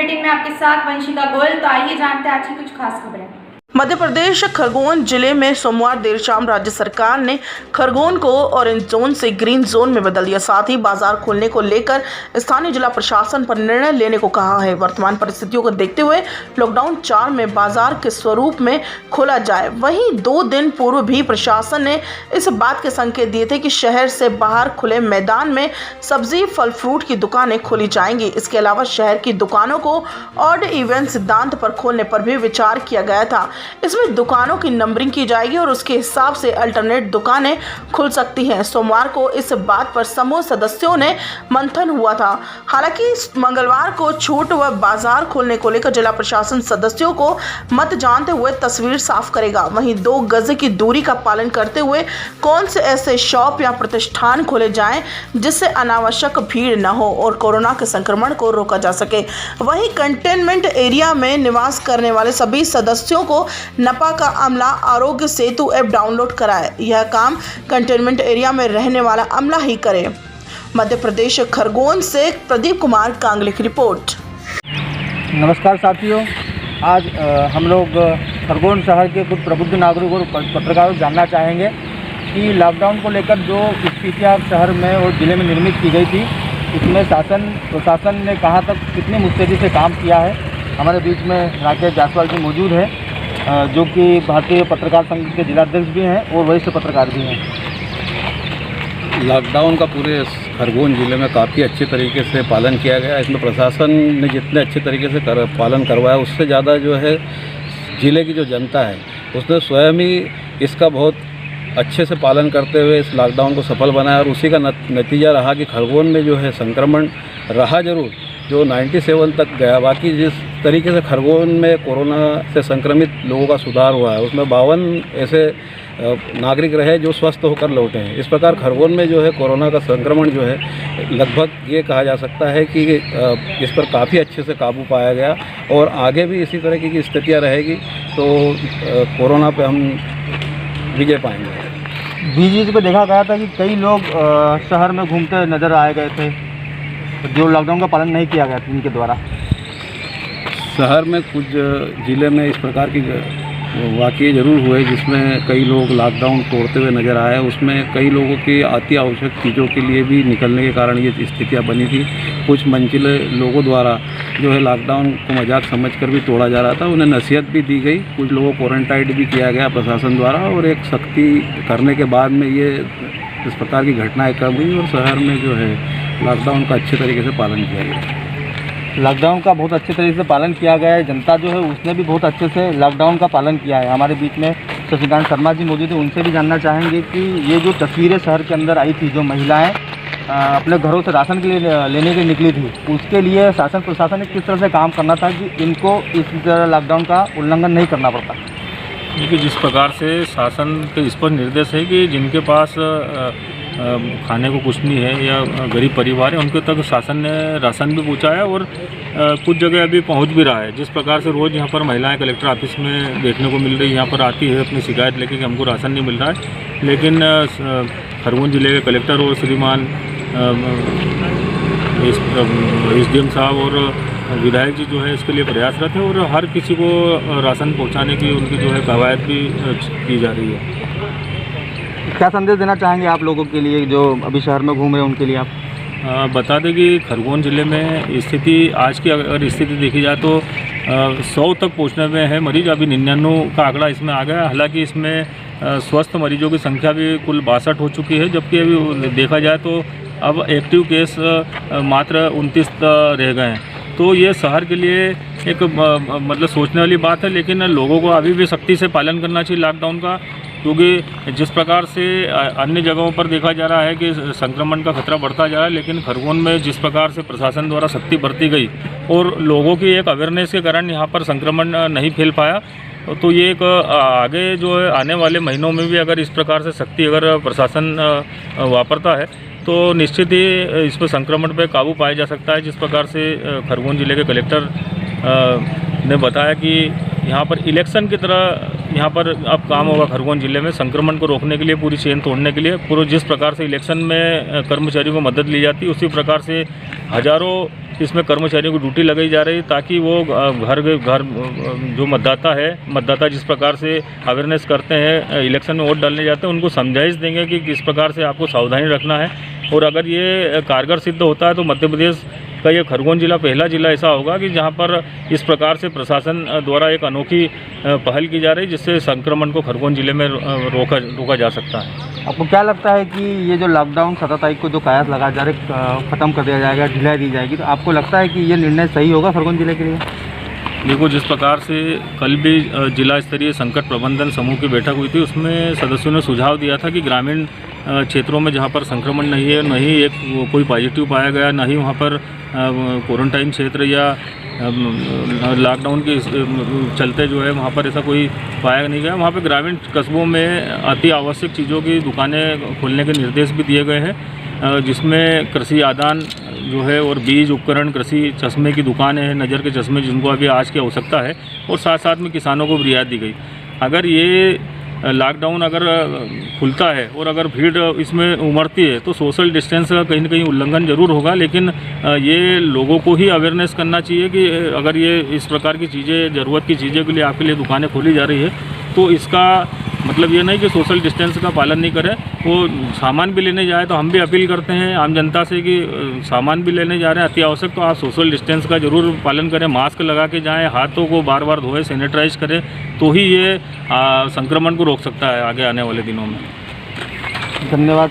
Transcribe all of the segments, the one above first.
Bulletin में आपके साथ वंशिका गोयल। तो आइए जानते हैं आज की कुछ खास खबरें। मध्य प्रदेश खरगोन जिले में सोमवार देर शाम राज्य सरकार ने खरगोन को ऑरेंज जोन से ग्रीन जोन में बदल दिया। साथ ही बाजार खोलने को लेकर स्थानीय जिला प्रशासन पर निर्णय लेने को कहा है। वर्तमान परिस्थितियों को देखते हुए लॉकडाउन 4 में बाजार के स्वरूप में खोला जाए। वहीं 2 दिन पूर्व भी प्रशासन ने इस बात के संकेत दिए थे कि शहर से बाहर खुले मैदान में सब्जी फल फ्रूट की दुकानें खोली जाएंगी। इसके अलावा शहर की दुकानों को ऑड इवन सिद्धांत पर खोलने पर भी विचार किया गया था। इसमें दुकानों की नंबरिंग की जाएगी और उसके हिसाब से अल्टरनेट दुकानें खुल सकती हैं। सोमवार को इस बात पर समूह सदस्यों ने मंथन हुआ था। हालांकि मंगलवार को छूट व बाजार खोलने को लेकर जिला प्रशासन सदस्यों को मत जानते हुए तस्वीर साफ करेगा। वहीं 2 गज की दूरी का पालन करते हुए कौन से ऐसे शॉप या प्रतिष्ठान खोले जाएं जिससे अनावश्यक भीड़ न हो और कोरोना के संक्रमण को रोका जा सके। वहीं कंटेनमेंट एरिया में निवास करने वाले सभी सदस्यों को नपा का अमला आरोग्य सेतु ऐप डाउनलोड कराए। यह काम कंटेनमेंट एरिया में रहने वाला अमला ही करे। मध्य प्रदेश खरगोन से प्रदीप कुमार कांगले की रिपोर्ट। नमस्कार साथियों, आज हम लोग खरगोन शहर के कुछ प्रबुद्ध नागरिकों और पत्रकारों को जानना चाहेंगे कि लॉकडाउन को लेकर जो स्थितियाँ शहर में और ज़िले में निर्मित की गई थी, उसमें प्रशासन ने कहाँ तक कितनी मुस्तैदी से काम किया है। हमारे बीच में राकेश जायसवाल जी मौजूद हैं, जो कि भारतीय पत्रकार संघ के जिलाध्यक्ष भी हैं और वरिष्ठ पत्रकार भी हैं। लॉकडाउन का पूरे खरगोन ज़िले में काफ़ी अच्छे तरीके से पालन किया गया। इसमें प्रशासन ने जितने अच्छे तरीके से पालन करवाया, उससे ज़्यादा जो है ज़िले की जो जनता है उसने स्वयं ही इसका बहुत अच्छे से पालन करते हुए इस लॉकडाउन को सफल बनाया और उसी का नतीजा रहा कि खरगोन में जो है संक्रमण रहा जरूर, जो 97 तक गया। बाकी जिस तरीके से खरगोन में कोरोना से संक्रमित लोगों का सुधार हुआ है, उसमें 52 ऐसे नागरिक रहे जो स्वस्थ होकर लौटे हैं। इस प्रकार खरगोन में जो है कोरोना का संक्रमण जो है लगभग ये कहा जा सकता है कि इस पर काफ़ी अच्छे से काबू पाया गया और आगे भी इसी तरह की स्थितियाँ रहेगी तो कोरोना पे हम विजय पाएंगे। बीच पे देखा गया था कि कई लोग शहर में घूमते नज़र आए गए थे, जो लॉकडाउन का पालन नहीं किया गया था इनके द्वारा। शहर में कुछ ज़िले में इस प्रकार की वाक़ये ज़रूर हुए जिसमें कई लोग लॉकडाउन तोड़ते हुए नज़र आए। उसमें कई लोगों की अति आवश्यक चीज़ों के लिए भी निकलने के कारण ये स्थितियाँ बनी थी। कुछ मंजिले लोगों द्वारा जो है लॉकडाउन को मजाक समझकर भी तोड़ा जा रहा था, उन्हें नसीहत भी दी गई। कुछ लोगों को क्वारंटाइन भी किया गया प्रशासन द्वारा और एक सख्ती करने के बाद में ये इस प्रकार की घटनाएँ कम हुई और शहर में जो है लॉकडाउन का अच्छे तरीके से पालन किया गया। लॉकडाउन का बहुत अच्छे तरीके से पालन किया गया है। जनता जो है उसने भी बहुत अच्छे से लॉकडाउन का पालन किया है। हमारे बीच में शशिकांत शर्मा जी मौजूद है, उनसे भी जानना चाहेंगे कि ये जो तस्वीरें शहर के अंदर आई थी, जो महिलाएं अपने घरों से राशन के लिए लेने के लिए निकली थी, उसके लिए शासन प्रशासन ने किस तरह से काम करना था कि इनको इस तरह लॉकडाउन का उल्लंघन नहीं करना पड़ता। देखिए, जिस प्रकार से शासन के इस पर निर्देश है कि जिनके पास खाने को कुछ नहीं है या गरीब परिवार है, उनके तक शासन ने राशन भी पहुँचाया और कुछ जगह अभी पहुँच भी रहा है। जिस प्रकार से रोज़ यहाँ पर महिलाएं कलेक्टर ऑफिस में देखने को मिल रही, यहाँ पर आती है अपनी शिकायत लेके कि हमको राशन नहीं मिल रहा है, लेकिन खरगोन जिले के कलेक्टर और श्रीमान SDM साहब और विधायक जी जो है इसके लिए प्रयासरत है और हर किसी को राशन पहुँचाने की उनकी जो है कवायद भी की जा रही है। क्या संदेश देना चाहेंगे आप लोगों के लिए जो अभी शहर में घूम रहे हैं उनके लिए आप? बता दें कि खरगोन ज़िले में स्थिति आज की अगर स्थिति देखी जाए तो 100 तक पहुंचने में है मरीज। अभी 99 का आंकड़ा इसमें आ गया। हालांकि इसमें स्वस्थ मरीजों की संख्या भी कुल 62 हो चुकी है, जबकि अभी देखा जाए तो अब एक्टिव केस मात्र 29 रह गए हैं। तो ये शहर के लिए एक मतलब सोचने वाली बात है, लेकिन लोगों को अभी भी सख्ती से पालन करना चाहिए लॉकडाउन का, क्योंकि जिस प्रकार से अन्य जगहों पर देखा जा रहा है कि संक्रमण का खतरा बढ़ता जा रहा है, लेकिन खरगोन में जिस प्रकार से प्रशासन द्वारा सख्ती बरती गई और लोगों की एक अवेयरनेस के कारण यहाँ पर संक्रमण नहीं फैल पाया, तो ये एक आगे जो है आने वाले महीनों में भी अगर इस प्रकार से सख्ती अगर प्रशासन वापरता है तो निश्चित ही इस पर संक्रमण पर काबू पाया जा सकता है। जिस प्रकार से खरगोन जिले के कलेक्टर ने बताया कि यहाँ पर इलेक्शन की तरह यहाँ पर अब काम होगा खरगोन जिले में संक्रमण को रोकने के लिए, पूरी चेन तोड़ने के लिए। पूरे जिस प्रकार से इलेक्शन में कर्मचारियों को मदद ली जाती है, उसी प्रकार से हज़ारों इसमें कर्मचारियों को ड्यूटी लगाई जा रही है, ताकि वो घर जो मतदाता जिस प्रकार से अवेयरनेस करते हैं, इलेक्शन में वोट डालने जाते हैं, उनको समझाइश देंगे कि किस प्रकार से आपको सावधानी रखना है। और अगर ये कारगर सिद्ध होता है तो मध्य प्रदेश का ये खरगोन जिला पहला जिला ऐसा होगा कि जहाँ पर इस प्रकार से प्रशासन द्वारा एक अनोखी पहल की जा रही है, जिससे संक्रमण को खरगोन जिले में रोका जा सकता है। आपको क्या लगता है कि ये जो लॉकडाउन 17 तारीख को जो कयास लगा जा रहे ख़त्म कर दिया जाएगा, ढिलाई दी जाएगी, तो आपको लगता है कि ये निर्णय सही होगा खरगोन जिले के लिए? देखो, जिस प्रकार से कल भी जिला स्तरीय संकट प्रबंधन समूह की बैठक हुई थी, उसमें सदस्यों ने सुझाव दिया था कि ग्रामीण क्षेत्रों में जहाँ पर संक्रमण नहीं है, न ही कोई पॉजिटिव पाया गया, न ही वहाँ पर क्वारंटाइन क्षेत्र या लॉकडाउन के चलते जो है वहाँ पर ऐसा कोई पाया नहीं गया। वहाँ पे ग्रामीण कस्बों में अति आवश्यक चीज़ों की दुकानें खोलने के निर्देश भी दिए गए हैं, जिसमें कृषि आदान जो है और बीज उपकरण, कृषि चश्मे की दुकानें हैं, नज़र के चश्मे जिनको अभी आज की आवश्यकता है, और साथ साथ में किसानों को भी रियायत दी गई। अगर ये लॉकडाउन अगर खुलता है और अगर भीड़ इसमें उमड़ती है तो सोशल डिस्टेंस का कहीं ना कहीं उल्लंघन जरूर होगा, लेकिन ये लोगों को ही अवेयरनेस करना चाहिए कि अगर ये इस प्रकार की चीज़ें, ज़रूरत की चीज़ों के लिए आपके लिए दुकानें खोली जा रही है, तो इसका मतलब ये नहीं कि सोशल डिस्टेंस का पालन नहीं करें। वो सामान भी लेने जाए तो हम भी अपील करते हैं आम जनता से कि सामान भी लेने जा रहे हैं अति आवश्यक तो आप सोशल डिस्टेंस का ज़रूर पालन करें, मास्क लगा के जाएं, हाथों को बार बार धोएं, सैनिटाइज करें, तो ही ये संक्रमण को रोक सकता है आगे आने वाले दिनों में। धन्यवाद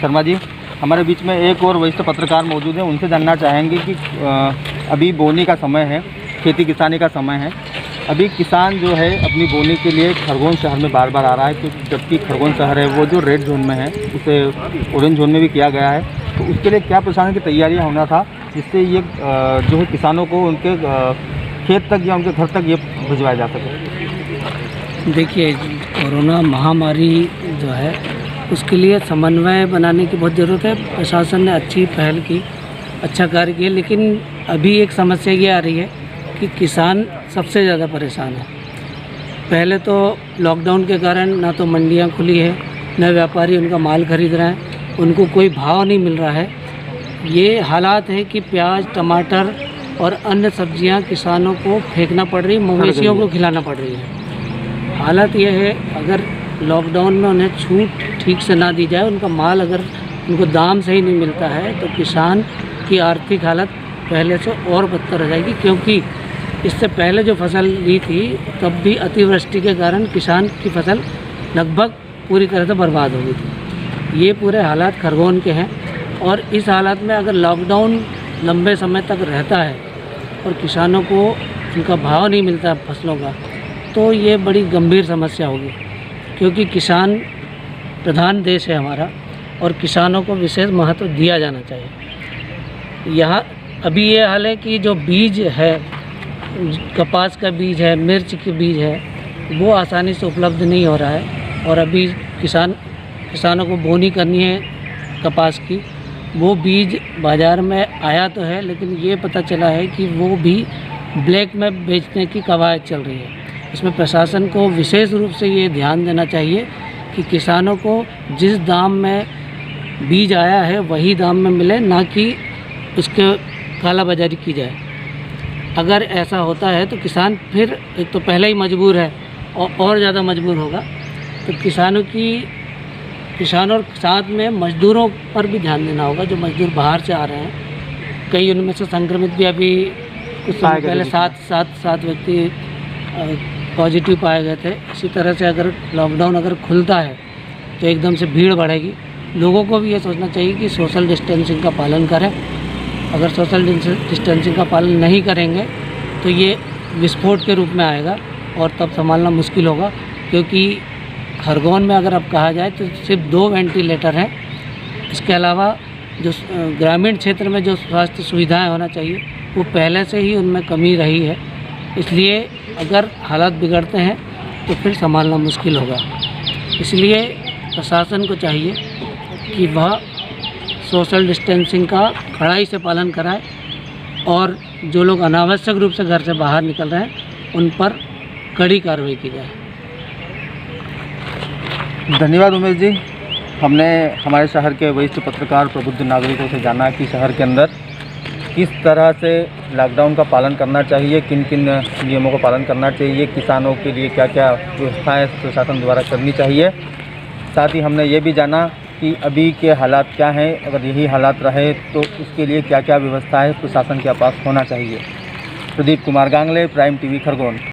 शर्मा जी। हमारे बीच में एक और वरिष्ठ पत्रकार मौजूद हैं, उनसे जानना चाहेंगे कि अभी बोनी का समय है, खेती किसानी का समय है, अभी किसान जो है अपनी बोनी के लिए खरगोन शहर में बार बार आ रहा है, क्योंकि जबकि खरगोन शहर है वो जो रेड जोन में है उसे ऑरेंज जोन में भी किया गया है, तो उसके लिए क्या प्रशासन की तैयारियां होना था जिससे ये जो है किसानों को उनके खेत तक या उनके घर तक ये भिजवाया जा सके? देखिए, कोरोना महामारी जो है उसके लिए समन्वय बनाने की बहुत ज़रूरत है। प्रशासन ने अच्छी पहल की, अच्छा कार्य किया, लेकिन अभी एक समस्या ये आ रही है कि किसान सबसे ज़्यादा परेशान है। पहले तो लॉकडाउन के कारण ना तो मंडियां खुली है, न व्यापारी उनका माल खरीद रहे हैं, उनको कोई भाव नहीं मिल रहा है। ये हालात है कि प्याज, टमाटर और अन्य सब्जियां किसानों को फेंकना पड़ रही, मवेशियों को खिलाना पड़ रही है। हालत ये है, अगर लॉकडाउन में उन्हें छूट ठीक से ना दी जाए, उनका माल अगर उनको दाम सही नहीं मिलता है, तो किसान की आर्थिक हालत पहले से और बदतर हो जाएगी। क्योंकि इससे पहले जो फसल ली थी तब भी अतिवृष्टि के कारण किसान की फसल लगभग पूरी तरह से बर्बाद हो गई थी। ये पूरे हालात खरगोन के हैं, और इस हालात में अगर लॉकडाउन लंबे समय तक रहता है और किसानों को उनका भाव नहीं मिलता फसलों का, तो ये बड़ी गंभीर समस्या होगी। क्योंकि किसान प्रधान देश है हमारा, और किसानों को विशेष महत्व दिया जाना चाहिए। यहाँ अभी ये हाल है कि जो बीज है, कपास का बीज है, मिर्च के बीज है, वो आसानी से उपलब्ध नहीं हो रहा है। और अभी किसानों को बोनी करनी है कपास की, वो बीज बाज़ार में आया तो है, लेकिन ये पता चला है कि वो भी ब्लैक में बेचने की कवायद चल रही है। इसमें प्रशासन को विशेष रूप से ये ध्यान देना चाहिए कि किसानों को जिस दाम में बीज आया है वही दाम में मिले, ना कि उसके कालाबाजारी की जाए। अगर ऐसा होता है तो किसान फिर एक तो पहले ही मजबूर है और ज़्यादा मजबूर होगा। तो किसानों और साथ में मज़दूरों पर भी ध्यान देना होगा, जो मज़दूर बाहर से आ रहे हैं। कई उनमें से संक्रमित भी अभी कुछ समय पहले सात व्यक्ति पॉजिटिव पाए गए थे। इसी तरह से अगर लॉकडाउन अगर खुलता है तो एकदम से भीड़ बढ़ेगी। लोगों को भी ये सोचना चाहिए कि सोशल डिस्टेंसिंग का पालन करें। अगर सोशल डिस्टेंसिंग का पालन नहीं करेंगे तो ये विस्फोट के रूप में आएगा और तब संभालना मुश्किल होगा। क्योंकि खरगोन में अगर अब कहा जाए तो सिर्फ 2 वेंटिलेटर हैं। इसके अलावा जो ग्रामीण क्षेत्र में जो स्वास्थ्य सुविधाएं होना चाहिए वो पहले से ही उनमें कमी रही है। इसलिए अगर हालात बिगड़ते हैं तो फिर संभालना मुश्किल होगा। इसलिए प्रशासन को चाहिए कि वह सोशल डिस्टेंसिंग का कड़ाई से पालन कराए और जो लोग अनावश्यक रूप से घर से बाहर निकल रहे हैं उन पर कड़ी कार्रवाई की जाए। धन्यवाद उमेश जी। हमने हमारे शहर के वरिष्ठ पत्रकार प्रबुद्ध नागरिकों से जाना कि शहर के अंदर किस तरह से लॉकडाउन का पालन करना चाहिए, किन किन नियमों का पालन करना चाहिए, किसानों के लिए क्या क्या व्यवस्थाएं प्रशासन द्वारा करनी चाहिए। साथ ही हमने ये भी जाना कि अभी के हालात क्या हैं, अगर यही हालात रहे तो उसके लिए क्या क्या व्यवस्थाएं प्रशासन के पास होना चाहिए। Pradeep Kumar Gangle, prime TV, Khargone.